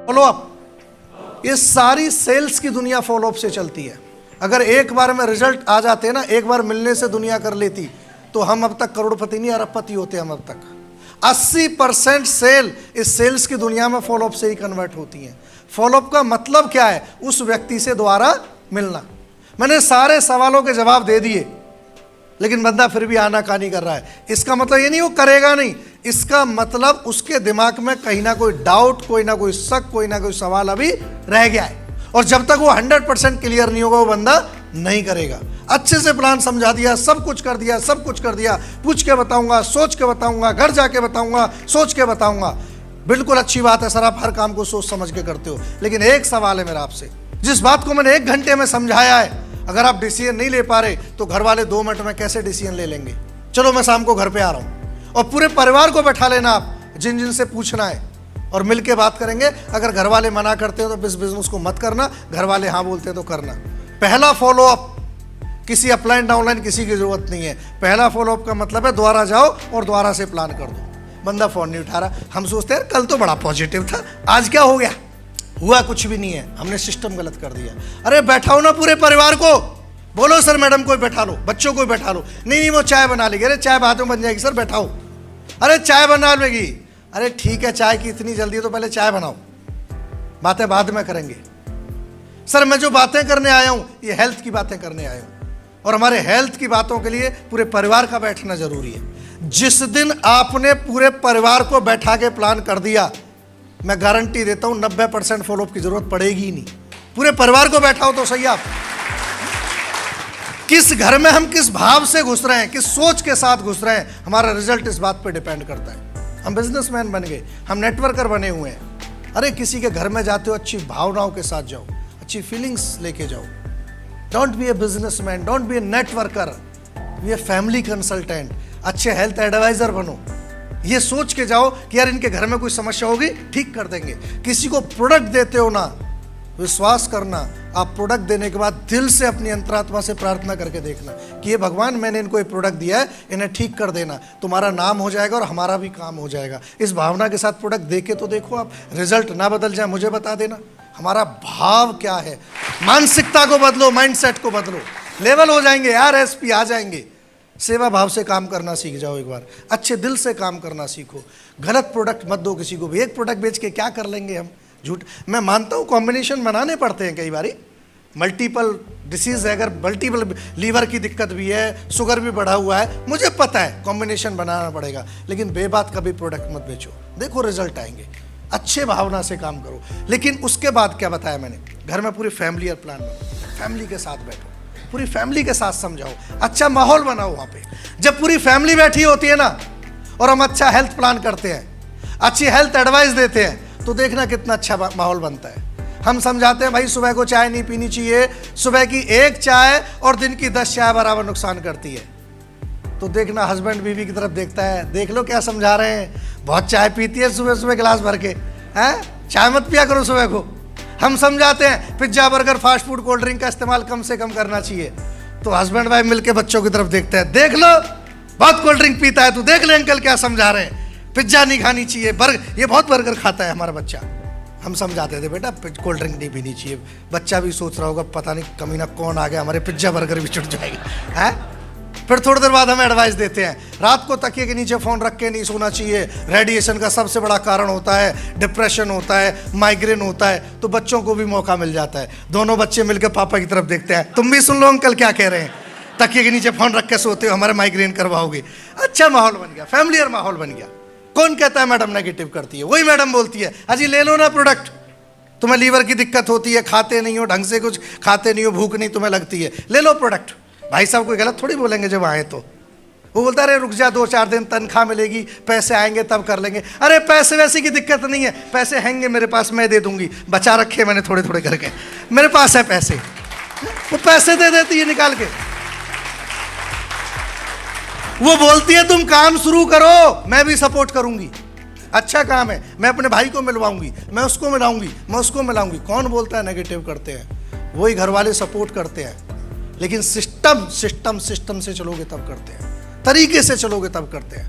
Follow up, ये सारी sales की दुनिया फॉलोअप से चलती है। अगर एक बार में रिजल्ट आ जाते ना, एक बार मिलने से दुनिया कर लेती, तो हम अब तक करोड़पति नहीं अरबपति होते। हम अब तक 80% सेल इस सेल्स की दुनिया में फॉलोअप से ही कन्वर्ट होती हैं। फॉलोअप का मतलब क्या है? उस व्यक्ति से दोबारा मिलना। मैंने सारे सवालों के जवाब दे दिए, लेकिन बंदा फिर भी आनाकानी कर रहा है। इसका मतलब ये नहीं वो करेगा नहीं, इसका मतलब उसके दिमाग में कहीं ना कोई डाउट, कोई ना कोई शक, कोई ना कोई सवाल अभी रह गया है। और जब तक वो 100% क्लियर नहीं होगा, वो बंदा नहीं करेगा। अच्छे से प्लान समझा दिया, सब कुछ कर दिया, सब कुछ कर दिया, पूछ के बताऊंगा, सोच के बताऊंगा, घर जाके बताऊंगा, सोच के बताऊंगा। बिल्कुल अच्छी बात है सर, आप हर काम को सोच समझ के करते हो, लेकिन एक सवाल है मेरा आपसे। जिस बात को मैंने 1 घंटे में समझाया है, अगर आप डिसीजन नहीं ले पा रहे तो घर वाले 2 मिनट में कैसे डिसीजन ले लेंगे? चलो मैं शाम को घर पे आ रहा हूँ, और पूरे परिवार को बैठा लेना आप, जिन जिन से पूछना है, और मिलके बात करेंगे। अगर घर वाले मना करते हो तो इस बिजनेस को मत करना, घर वाले हाँ बोलते हैं तो करना। पहला फॉलोअप, किसी अपलाइन डाउनलाइन किसी की जरूरत नहीं है। पहला फॉलोअप का मतलब है दोबारा जाओ और दोबारा से प्लान कर दो। बंदा फोन नहीं उठा रहा, हम सोचते हैं कल तो बड़ा पॉजिटिव था, आज क्या हो गया? हुआ कुछ भी नहीं है, हमने सिस्टम गलत कर दिया। अरे बैठाओ ना पूरे परिवार को, बोलो सर मैडम को बैठा लो, बच्चों को बैठा लो। नहीं वो चाय बना लेगी। अरे चाय बाद में बन जाएगी सर, बैठाओ। अरे चाय बना लेगी। अरे ठीक है, चाय की इतनी जल्दी है तो पहले चाय बनाओ, बातें बाद में करेंगे। सर मैं जो बातें करने आया हूं, ये हेल्थ की बातें करने आया हूं, और हमारे हेल्थ की बातों के लिए पूरे परिवार का बैठना जरूरी है। जिस दिन आपने पूरे परिवार को बैठा के प्लान कर दिया, मैं गारंटी देता हूं 90% फॉलोअप की जरूरत पड़ेगी ही नहीं। पूरे परिवार को बैठाओ तो सही। आप किस घर में हम किस भाव से घुस रहे हैं, किस सोच के साथ घुस रहे हैं, हमारा रिजल्ट इस बात पे डिपेंड करता है। हम बिजनेसमैन बन गए, हम नेटवर्कर बने हुए हैं। अरे किसी के घर में जाते हो, अच्छी भावनाओं के साथ जाओ, अच्छी फीलिंग्स लेके जाओ। Don't be a businessman, don't be a networker, be a family consultant. अच्छे हेल्थ एडवाइजर बनो। ये सोच के जाओ कि यार इनके घर में कोई समस्या होगी, ठीक कर देंगे। किसी को प्रोडक्ट देते हो ना, विश्वास करना, आप प्रोडक्ट देने के बाद दिल से अपनी अंतरात्मा से प्रार्थना करके देखना कि ये भगवान मैंने इनको एक प्रोडक्ट दिया है, इन्हें ठीक कर देना। तुम्हारा नाम हो जाएगा और हमारा भी काम हो जाएगा। इस भावना के साथ प्रोडक्ट दे के तो देखो आप, रिजल्ट ना बदल जाए मुझे बता देना। हमारा भाव क्या है? मानसिकता को बदलो, माइंडसेट को बदलो, लेवल हो जाएंगे यार, एसपी आ जाएंगे। सेवा भाव से काम करना सीख जाओ एक बार, अच्छे दिल से काम करना सीखो। गलत प्रोडक्ट मत दो किसी को भी। एक प्रोडक्ट बेच के क्या कर लेंगे हम? झूठ। मैं मानता हूँ कॉम्बिनेशन बनाने पड़ते हैं कई बारी। मल्टीपल डिसीज है, अगर मल्टीपल लीवर की दिक्कत भी है, शुगर भी बढ़ा हुआ है, मुझे पता है कॉम्बिनेशन बनाना पड़ेगा, लेकिन बेबात कभी प्रोडक्ट मत बेचो। देखो रिजल्ट आएंगे। अच्छे भावना से काम करो। लेकिन उसके बाद क्या बताया मैंने? घर में पूरी फैमिली और प्लान बनो, फैमिली के साथ बैठो, पूरी फैमिली के साथ समझाओ, अच्छा माहौल बनाओ वहाँ पे। जब पूरी फैमिली बैठी होती है ना, और हम अच्छा हेल्थ प्लान करते हैं, अच्छी हेल्थ एडवाइस देते हैं, तो देखना कितना अच्छा माहौल बनता है। हम समझाते हैं भाई सुबह को चाय नहीं पीनी चाहिए, सुबह की 1 चाय और दिन की 10 चाय बराबर नुकसान करती है। तो देखना हस्बैंड बीवी की तरफ देखता है, देख लो क्या समझा रहे हैं, बहुत चाय पीती है सुबह सुबह गिलास भर के, हैं चाय मत पिया करो सुबह को। हम समझाते हैं pizza burger fast food cold drink का इस्तेमाल कम से कम करना चाहिए, तो हस्बैंड वाइफ मिलके बच्चों की तरफ देखते हैं, देख लो बहुत कोल्ड ड्रिंक पीता है, तो देख ले अंकल क्या समझा रहे हैं, पिज्जा नहीं खानी चाहिए, ये बहुत बर्गर खाता है हमारा बच्चा। हम समझाते थे बेटा कोल्ड ड्रिंक नहीं पीनी चाहिए। बच्चा भी सोच रहा होगा पता नहीं कमीना कौन आ गया, हमारे पिज्जा बर्गर भी छूट जाएगी, है। फिर थोड़ी देर बाद हम एडवाइस देते हैं, रात को तकिए के नीचे फ़ोन रख के नहीं सोना चाहिए, रेडिएशन का सबसे बड़ा कारण होता है, डिप्रेशन होता है, माइग्रेन होता है। तो बच्चों को भी मौका मिल जाता है, दोनों बच्चे मिलकर पापा की तरफ देखते हैं, तुम भी सुन लो अंकल क्या कह रहे हैं, तकिए के नीचे फ़ोन रख के सोते हो, हमारे माइग्रेन करवाओगे। अच्छा माहौल बन गया, फैमिलियर माहौल बन गया। कौन कहता है मैडम नेगेटिव करती है? वही मैडम बोलती है अजी ले लो ना प्रोडक्ट, तुम्हें लीवर की दिक्कत होती है, खाते नहीं हो ढंग से, कुछ खाते नहीं हो, भूख नहीं तुम्हें लगती है, ले लो प्रोडक्ट। भाई साहब कोई गलत थोड़ी बोलेंगे जब आए तो। वो बोलता है अरे रुक जा 2-4 दिन तनख्वाह मिलेगी, पैसे आएंगे तब कर लेंगे। अरे पैसे वैसे की दिक्कत नहीं है, पैसे हैंगे मेरे पास, मैं दे दूंगी, बचा रखे मैंने थोड़े थोड़े करके, मेरे पास है पैसे। वो पैसे दे देती है निकाल के। वो बोलती है तुम काम शुरू करो, मैं भी सपोर्ट करूंगी, अच्छा काम है, मैं अपने भाई को मिलवाऊंगी, मैं उसको मिलाऊंगी, मैं उसको मिलाऊंगी। कौन बोलता है नेगेटिव करते हैं? वही घर वाले सपोर्ट करते हैं। लेकिन सिस्टम से चलोगे तब करते हैं, तरीके से चलोगे तब करते हैं।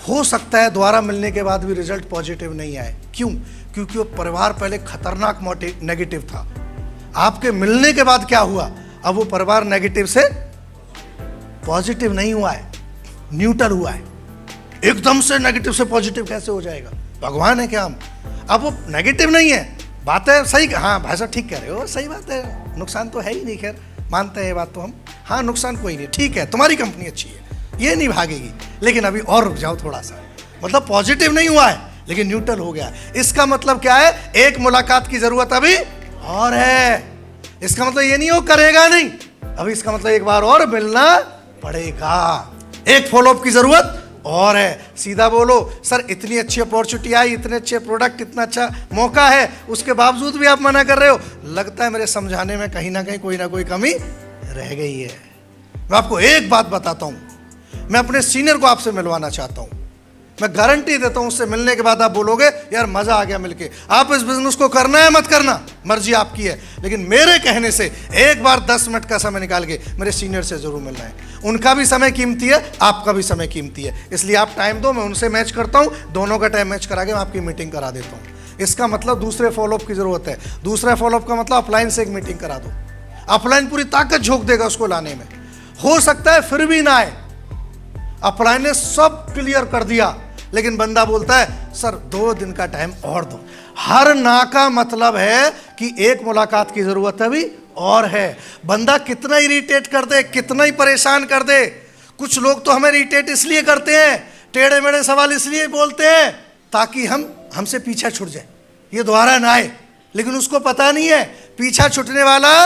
हो सकता है दोबारा मिलने के बाद भी रिजल्ट पॉजिटिव नहीं आए। क्यों? क्योंकि वो परिवार पहले खतरनाक नेगेटिव था। आपके मिलने के बाद क्या हुआ, अब वो परिवार नेगेटिव से पॉजिटिव नहीं हुआ है, न्यूट्रल हुआ है। एकदम से नेगेटिव से पॉजिटिव कैसे हो जाएगा, भगवान है क्या हम? अब वो नेगेटिव नहीं है, बात है सही। हाँ भाई साहब ठीक कह रहे हो, सही बात है, नुकसान तो है ही नहीं, खैर मानते हैं ये बात तो हम। हाँ नुकसान कोई नहीं, ठीक है, तुम्हारी कंपनी अच्छी है, ये नहीं भागेगी, लेकिन अभी और रुक जाओ थोड़ा सा। मतलब पॉजिटिव नहीं हुआ है लेकिन न्यूट्रल हो गया। इसका मतलब क्या है, एक मुलाकात की जरूरत अभी और है। इसका मतलब ये नहीं हो करेगा नहीं, अभी इसका मतलब एक बार और मिलना पड़ेगा, एक फॉलोअप की जरूरत और है। सीधा बोलो सर इतनी अच्छी अपॉर्चुनिटी आई, इतने अच्छे प्रोडक्ट, इतना अच्छा मौका है, उसके बावजूद भी आप मना कर रहे हो। लगता है मेरे समझाने में कहीं ना कहीं कोई ना कोई कमी रह गई है। मैं आपको एक बात बताता हूं, मैं अपने सीनियर को आपसे मिलवाना चाहता हूं। मैं गारंटी देता हूं उससे मिलने के बाद आप बोलोगे यार मजा आ गया मिलके। आप इस बिजनेस को करना है मत करना मर्जी आपकी है, लेकिन मेरे कहने से एक बार 10 मिनट का समय निकाल के मेरे सीनियर से जरूर मिलना है। उनका भी समय कीमती है, आपका भी समय कीमती है, इसलिए आप टाइम दो, मैं उनसे मैच करता हूं, दोनों का टाइम मैच करा के मैं आपकी मीटिंग करा देता हूं। इसका मतलब दूसरे फॉलोअप की जरूरत है। दूसरा फॉलोअप का मतलब अपलाइन से एक मीटिंग करा दो, अपलाइन पूरी ताकत झोंक देगा उसको लाने में। हो सकता है फिर भी ना आए, अपलाइन ने सब क्लियर कर दिया, लेकिन बंदा बोलता है सर 2 दिन का टाइम और दो। हर ना का मतलब है कि एक मुलाकात की जरूरत अभी और है। बंदा कितना इरिटेट कर दे, कितना ही परेशान कर दे। कुछ लोग तो हमें इरिटेट इसलिए करते हैं, टेढ़े मेढ़े सवाल इसलिए बोलते हैं ताकि हमसे पीछा छूट जाए, ये दोबारा ना आए। लेकिन उसको पता नहीं है पीछा छूटने वाला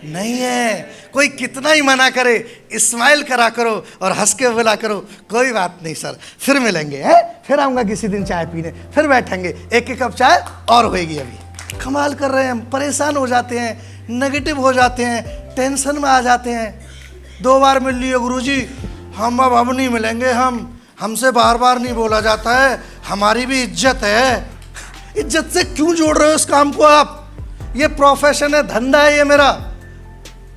नहीं है। कोई कितना ही मना करे, स्माइल करा करो और हंस के बोला करो कोई बात नहीं सर, फिर मिलेंगे, है फिर आऊँगा किसी दिन चाय पीने, फिर बैठेंगे, एक कप चाय और होएगी। अभी कमाल कर रहे हैं हम, परेशान हो जाते हैं, नेगेटिव हो जाते हैं, टेंशन में आ जाते हैं। 2 बार मिल लिए गुरुजी, हम अब नहीं मिलेंगे, हमसे बार बार नहीं बोला जाता है, हमारी भी इज्जत है। इज्जत से क्यों जोड़ रहे हो इस काम को आप? ये प्रोफेशन है, धंधा है ये मेरा।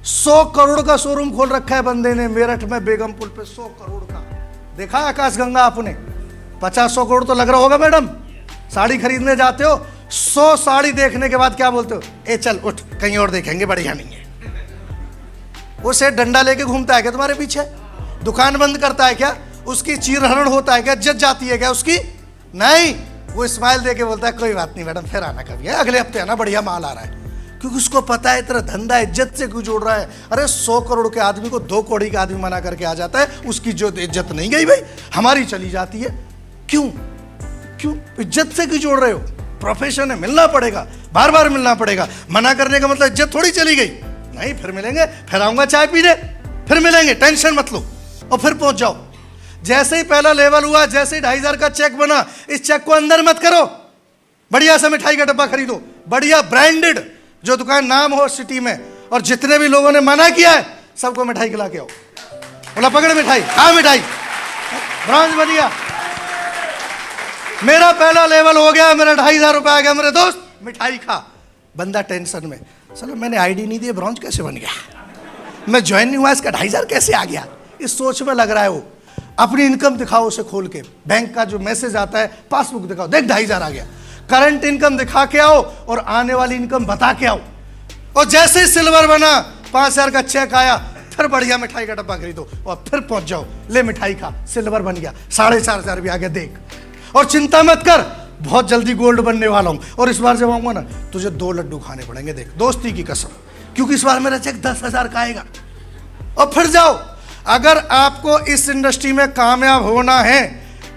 100 करोड़ का शोरूम खोल रखा है बंदे ने मेरठ में, बेगमपुर पे 100 करोड़ का। देखा आकाश गंगा आपने? 50-100 करोड़ तो लग रहा होगा मैडम। साड़ी खरीदने जाते हो, 100 साड़ी देखने के बाद क्या बोलते हो, ए चल उठ कहीं और देखेंगे, बढ़िया नहीं है। वो सेठ डंडा लेके घूमता है क्या तुम्हारे पीछे? दुकान बंद करता है क्या? उसकी चीरहरण होता है क्या? इज्जत जाती है क्या उसकी? नहीं, वो स्माइल देके बोलता है कोई बात नहीं मैडम, फिर आना कभी, है अगले हफ्ते आना, बढ़िया माल आ रहा है। क्योंकि उसको पता है तेरा धंधा इज्जत से क्यों जोड़ रहा है। अरे 100 करोड़ के आदमी को 2 कौड़ी का आदमी मना करके आ जाता है, उसकी जो इज्जत नहीं गई भाई, हमारी चली जाती है। क्यों इज्जत से क्यों जोड़ रहे हो? प्रोफेशन है, मिलना पड़ेगा, बार बार मिलना पड़ेगा। मना करने का मतलब इज्जत थोड़ी चली गई। नहीं, फिर मिलेंगे, फिर आऊंगा चाय पीने, फिर मिलेंगे, टेंशन मत लो, और फिर पहुंच जाओ। जैसे ही पहला लेवल हुआ, जैसे ही 2,500 का चेक बना, इस चेक को अंदर मत करो, बढ़िया सा मिठाई का डब्बा खरीदो, बढ़िया ब्रांडेड जो दुकान नाम हो सिटी में, और जितने भी लोगों ने मना किया है सबको मिठाई खिला के आओ। बोला पकड़ मिठाई, खा मिठाई, ब्रॉन्ज बन गया। मेरा पहला लेवल हो गया, मेरा 2,500 रुपये आ गया, मेरे दोस्त मिठाई खा। बंदा टेंशन में, चलो मैंने आईडी नहीं दी, ब्रॉन्ज कैसे बन गया, मैं ज्वाइन नहीं हुआ, इसका 2,500 कैसे आ गया, इस सोच में लग रहा है वो। अपनी इनकम दिखाओ उसे खोल के, बैंक का जो मैसेज आता है, पासबुक दिखाओ, देख 2,500 आ गया। करंट इनकम दिखा के आओ और आने वाली इनकम बता के आओ। और जैसे ही सिल्वर बना, 5,000 का चेक आया, फिर बढ़िया मिठाई का डब्बा खरीदो और फिर पहुंच जाओ, ले मिठाई खा, सिल्वर बन गया, 4,500 भी आ गया, देख। और चिंता मत कर, बहुत जल्दी गोल्ड बनने वाला हूं, और इस बार जब आऊंगा ना तुझे 2 लड्डू खाने पड़ेंगे, देख, दोस्ती की कसम, क्योंकि इस बार मेरा चेक 10,000 का आएगा। और फिर जाओ। अगर आपको इस इंडस्ट्री में कामयाब होना है,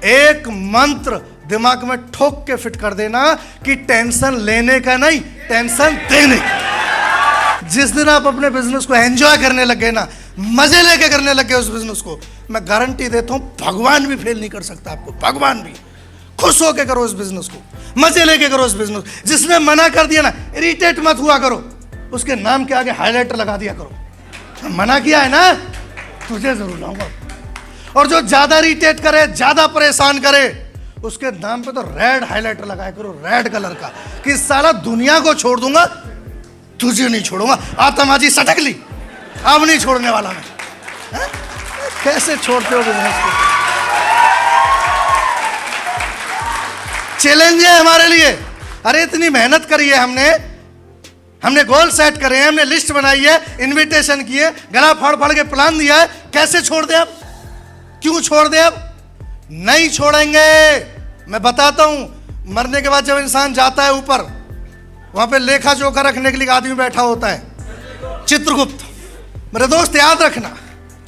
एक मंत्र दिमाग में ठोक के फिट कर देना कि टेंशन लेने का नहीं, टेंशन देने का। जिस दिन आप अपने बिजनेस को एंजॉय करने लग गए ना, मजे लेके करने लग गए उस बिजनेस को, मैं गारंटी देता हूं भगवान भी फेल नहीं कर सकता आपको। भगवान भी खुश होके करो इस बिजनेस को, मजे लेके करो इस बिजनेस। जिसने मना कर दिया ना, इरिटेट मत हुआ करो, उसके नाम के आगे हाईलाइटर लगा दिया करो, मना किया है ना तुझे जरूर लाऊंगा। और जो ज्यादा इरिटेट करे, ज्यादा परेशान करे, उसके नाम पे तो रेड हाईलाइटर लगाया करो, रेड कलर का, कि साला दुनिया को छोड़ दूंगा, तुझे नहीं छोड़ूंगा। आतमाजी सटक ली, अब नहीं छोड़ने वाला मैं। है? कैसे छोड़ते हो बिजनेस को? चैलेंज है हमारे लिए। अरे इतनी मेहनत करी है हमने गोल सेट करे हैं, हमने लिस्ट बनाई है, इनविटेशन किए, गला फाड़ फाड़ के प्लान दिया है, कैसे छोड़ दें अब? क्यों छोड़ दें अब? नहीं छोड़ेंगे। मैं बताता हूं, मरने के बाद जब इंसान जाता है ऊपर, वहां पे लेखा जोखा रखने के लिए आदमी बैठा होता है, चित्रगुप्त। मेरे दोस्त याद रखना,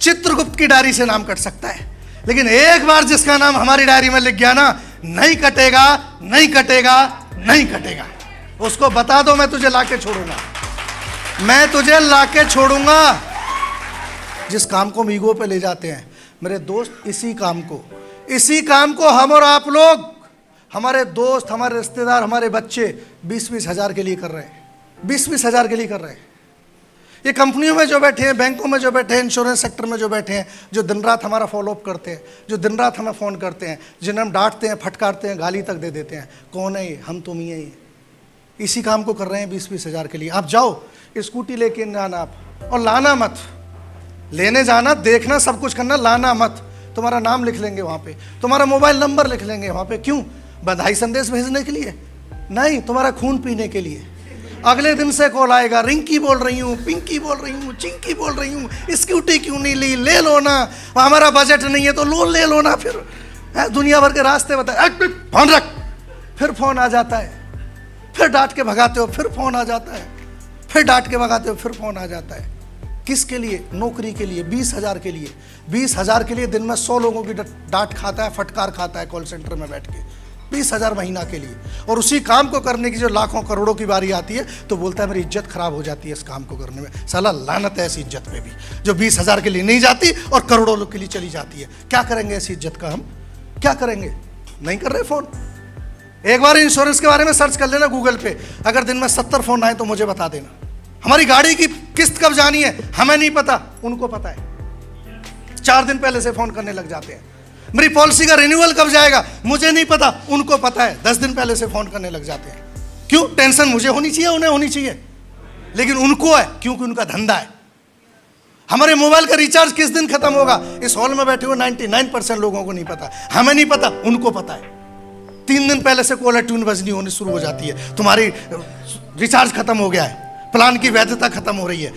चित्रगुप्त की डायरी से नाम कट सकता है, लेकिन एक बार जिसका नाम हमारी डायरी में लिख गया ना, नहीं कटेगा, नहीं कटेगा, नहीं कटेगा। उसको बता दो, मैं तुझे लाके छोड़ूंगा, मैं तुझे लाके छोड़ूंगा। जिस काम को हम ईगो पे ले जाते हैं मेरे दोस्त, इसी काम को हम और आप लोग, हमारे दोस्त, हमारे रिश्तेदार, हमारे बच्चे 20-20 हजार के लिए कर रहे हैं, 20-20 हजार के लिए कर रहे हैं। ये कंपनियों में जो बैठे हैं, बैंकों में जो बैठे हैं, इंश्योरेंस सेक्टर में जो बैठे हैं, जो दिन रात हमारा फॉलोअप करते हैं, जो दिन रात हमें फ़ोन करते हैं, जिन्हें हम डांटते हैं, फटकारते हैं, गाली तक दे देते हैं, कौन है ये? हम तुम ही है। इसी काम को कर रहे हैं 20-20 हजार के लिए। आप जाओ, स्कूटी लेके जाना आप, और लाना मत, लेने जाना, देखना, सब कुछ करना, लाना मत। तुम्हारा नाम लिख लेंगे वहाँ पे, तुम्हारा मोबाइल नंबर लिख लेंगे वहाँ पे। क्यों? बधाई संदेश भेजने के लिए नहीं, तुम्हारा खून पीने के लिए। अगले दिन से कॉल आएगा, रिंकी बोल रही हूँ, पिंकी बोल रही हूँ, चिंकी बोल रही हूँ, स्कूटी क्यों नहीं ली, ले लो ना, हमारा बजट नहीं है तो लोन ले लो ना। फिर दुनिया भर के रास्ते बताए, फोन रख, फिर फोन आ जाता है, फिर डांट के भगाते हो, फिर फोन आ जाता है, फिर डांट के भगाते हो, फिर फोन आ जाता है। किसके लिए? नौकरी के लिए, 20 हजार के लिए। 20 हजार के लिए दिन में 100 लोगों की डांट खाता है, फटकार खाता है कॉल सेंटर में बैठ के, 20 हजार महीना के लिए। और उसी काम को करने की जो लाखों करोड़ों की बारी आती है तो बोलता है मेरी इज्जत खराब हो जाती है इस काम को करने में। साला लानत है ऐसी इज्जत पे भी, जो 20 हजार के लिए नहीं जाती और करोड़ों के लिए चली जाती है। क्या करेंगे ऐसी इज्जत का? हम क्या करेंगे? नहीं कर रहे फोन। एक बार इंश्योरेंस के बारे में सर्च कर लेना गूगल पे, अगर दिन में 70 फोन आए तो मुझे बता देना। हमारी गाड़ी की किस्त कब जानी है हमें नहीं पता, उनको पता है। 4 दिन पहले से फोन करने लग जाते हैं। मेरी पॉलिसी का रिन्यूअल कब जाएगा मुझे नहीं पता, उनको पता है। 10 दिन पहले से फोन करने लग जाते हैं। क्यों? टेंशन मुझे होनी चाहिए, उन्हें होनी चाहिए, लेकिन उनको है क्योंकि उनका धंधा है। हमारे मोबाइल का रिचार्ज किस दिन खत्म होगा इस हॉल में बैठे हुए 99% लोगों को नहीं पता, हमें नहीं पता, उनको पता है। 3 दिन पहले से कॉलर ट्यून बजनी होनी शुरू हो जाती है, तुम्हारी रिचार्ज खत्म हो गया है, प्लान की वैधता खत्म हो रही है,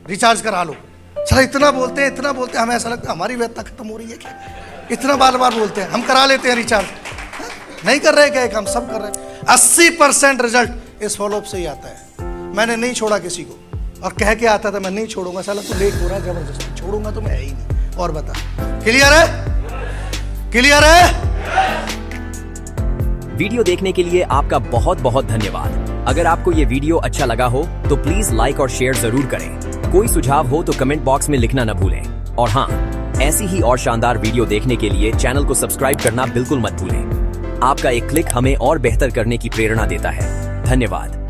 रिचार्ज करा लो। सर इतना बोलते हैं, हमें ऐसा लगता है हमारी वैधता खत्म हो रही है क्या? इतना बार बार बोलते हैं, हम करा लेते हैं रिचार्ज। नहीं कर रहे क्या? हम सब कर रहे हैं। 80% रिजल्ट इस फॉलोअप से ही आता है। मैंने नहीं छोड़ा किसी को, और कह के आता था मैं नहीं छोड़ूंगा, साला तू लेट हो रहा है, जबरदस्ती छोड़ूंगा तो मैं है ही नहीं। और बता, क्लियर है? क्लियर है? वीडियो देखने के लिए आपका बहुत बहुत धन्यवाद। अगर आपको ये वीडियो अच्छा लगा हो तो प्लीज लाइक और शेयर जरूर करें। कोई सुझाव हो तो कमेंट बॉक्स में लिखना न भूलें। और हाँ, ऐसी ही और शानदार वीडियो देखने के लिए चैनल को सब्सक्राइब करना बिल्कुल मत भूलें। आपका एक क्लिक हमें और बेहतर करने की प्रेरणा देता है। धन्यवाद।